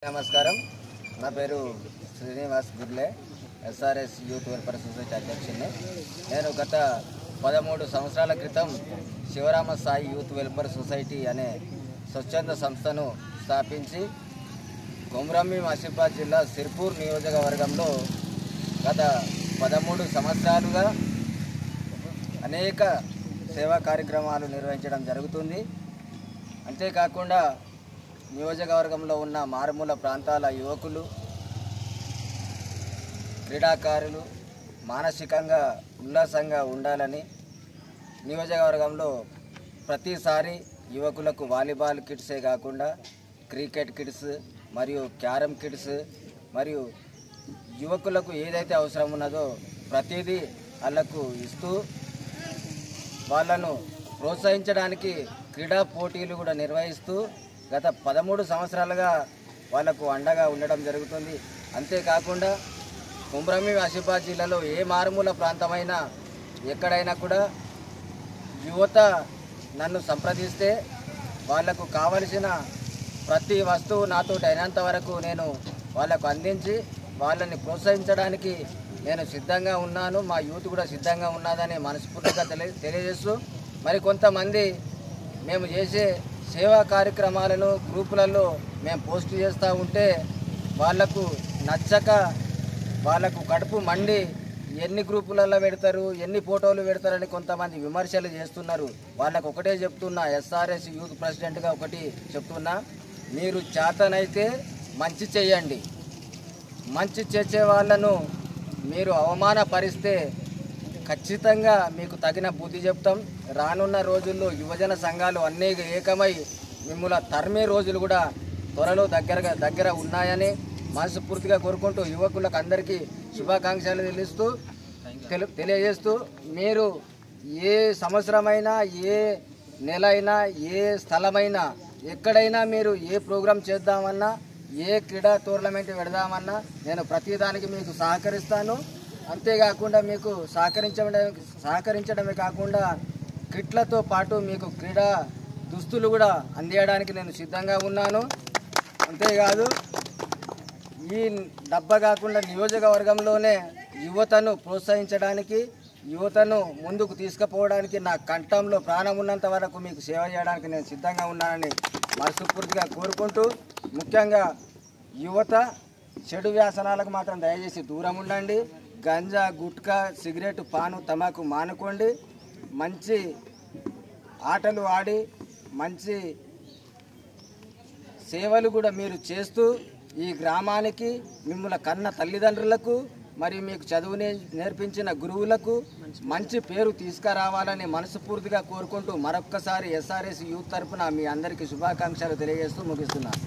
నమస్కారం, నా పేరు Srinivas గుర్లే, SRS youth welfare society అధ్యక్షుడిని. నేను గత 13 సంవత్సరాల క్రితం Shivarama Sai youth welfare society అనే స్వచ్ఛంద సంస్థను స్థాపించి కొమరంభీం ఆసిఫాబాద్ జిల్లా సిర్పూర్ నియోజకవర్గంలో గత 13 సంవత్సరాలుగా అనేక సేవా కార్యక్రమాలు నిర్వహించడం జరుగుతుంది. అంతేకాకుండా నియోజకవర్గంలో ఉన్న మారుమూల ప్రాంతాల యువకులు, క్రీడాకారులు మానసికంగా ఉల్లాసంగా ఉండాలని నియోజకవర్గంలో ప్రతిసారి యువకులకు వాలీబాల్ కిట్సే కాకుండా క్రికెట్ కిట్స్ మరియు క్యారమ్ కిట్స్ మరియు యువకులకు ఏదైతే అవసరం ఉన్నదో ప్రతిదీ వాళ్ళకు ఇస్తూ వాళ్ళను ప్రోత్సహించడానికి క్రీడా పోటీలు కూడా నిర్వహిస్తూ గత 13 సంవత్సరాలుగా వాళ్లకు అండగా ఉండడం జరుగుతుంది. అంతేకాకుండా కొమరంభీం ఆసిఫాబాద్ జిల్లాలో ఏ మారుమూల ప్రాంతమైనా ఎక్కడైనా కూడా యువత నన్ను సంప్రదిస్తే వాళ్లకు కావలసిన ప్రతి వస్తువు నాతో అయినంత వరకు నేను వాళ్లకు అందించి వాళ్ళని ప్రోత్సహించడానికి నేను సిద్ధంగా ఉన్నాను. మా యూత్ కూడా సిద్ధంగా ఉన్నదని మనస్ఫూర్తిగా తెలియజేస్తూ మరి కొంతమంది మేము చేసే సేవా కార్యక్రమాలను గ్రూపులలో మేము పోస్ట్ చేస్తూ ఉంటే వాళ్లకు నచ్చక వాళ్లకు కడుపు మండి ఎన్ని గ్రూపులలో పెడతారు, ఎన్ని ఫోటోలు పెడతారని కొంతమంది విమర్శలు చేస్తున్నారు. వాళ్ళకు ఒకటే చెప్తున్నా, ఎస్ఆర్ఎస్ యూత్ ప్రెసిడెంట్గా ఒకటి చెప్తున్నా, మీరు చేతనైతే మంచి చేయండి. మంచి చేసే వాళ్ళను మీరు అవమానపరిస్తే ఖచ్చితంగా మీకు తగిన బుద్ధి చెప్తాం. రానున్న రోజుల్లో యువజన సంఘాలు అన్నీ ఏకమై మిమ్మల్ని తరిమే రోజులు కూడా త్వరలో దగ్గర ఉన్నాయని మనస్ఫూర్తిగా కోరుకుంటూ యువకులకు అందరికీ శుభాకాంక్షలు తెలియజేస్తూ మీరు ఏ సంవత్సరమైనా, ఏ నెల అయినా, ఏ స్థలమైనా, ఎక్కడైనా మీరు ఏ ప్రోగ్రాం చేద్దామన్నా, ఏ క్రీడా టోర్నమెంట్ పెడదామన్నా నేను ప్రతిదానికి మీకు సహకరిస్తాను. అంతేకాకుండా మీకు సహకరించడమే కాకుండా కిట్లతో పాటు మీకు క్రీడా దుస్తులు కూడా అందించడానికి నేను సిద్ధంగా ఉన్నాను. అంతేకాదు ఈ డబ్బా కాకుండా నియోజకవర్గంలోనే యువతను ప్రోత్సహించడానికి, యువతను ముందుకు తీసుకుపోవడానికి నా కంఠంలో ప్రాణం ఉన్నంత వరకు మీకు సేవ చేయడానికి నేను సిద్ధంగా ఉన్నానని మనస్ఫూర్తిగా కోరుకుంటూ, ముఖ్యంగా యువత చెడు వ్యసనాలకు మాత్రం దయచేసి దూరం ఉండండి. గంజా, గుట్కా, సిగరెట్, పాను, తమాకు మానుకోండి. మంచి ఆటలు ఆడి మంచి సేవలు కూడా మీరు చేస్తూ ఈ గ్రామానికి, మిమ్మల్ని కన్న తల్లిదండ్రులకు మరియు మీకు చదువుని నేర్పించిన గురువులకు మంచి పేరు తీసుకురావాలని మనస్ఫూర్తిగా కోరుకుంటూ మరొక్కసారి ఎస్ఆర్ఎస్ యూత్ తరఫున మీ అందరికీ శుభాకాంక్షలు తెలియజేస్తూ ముగిస్తున్నాను.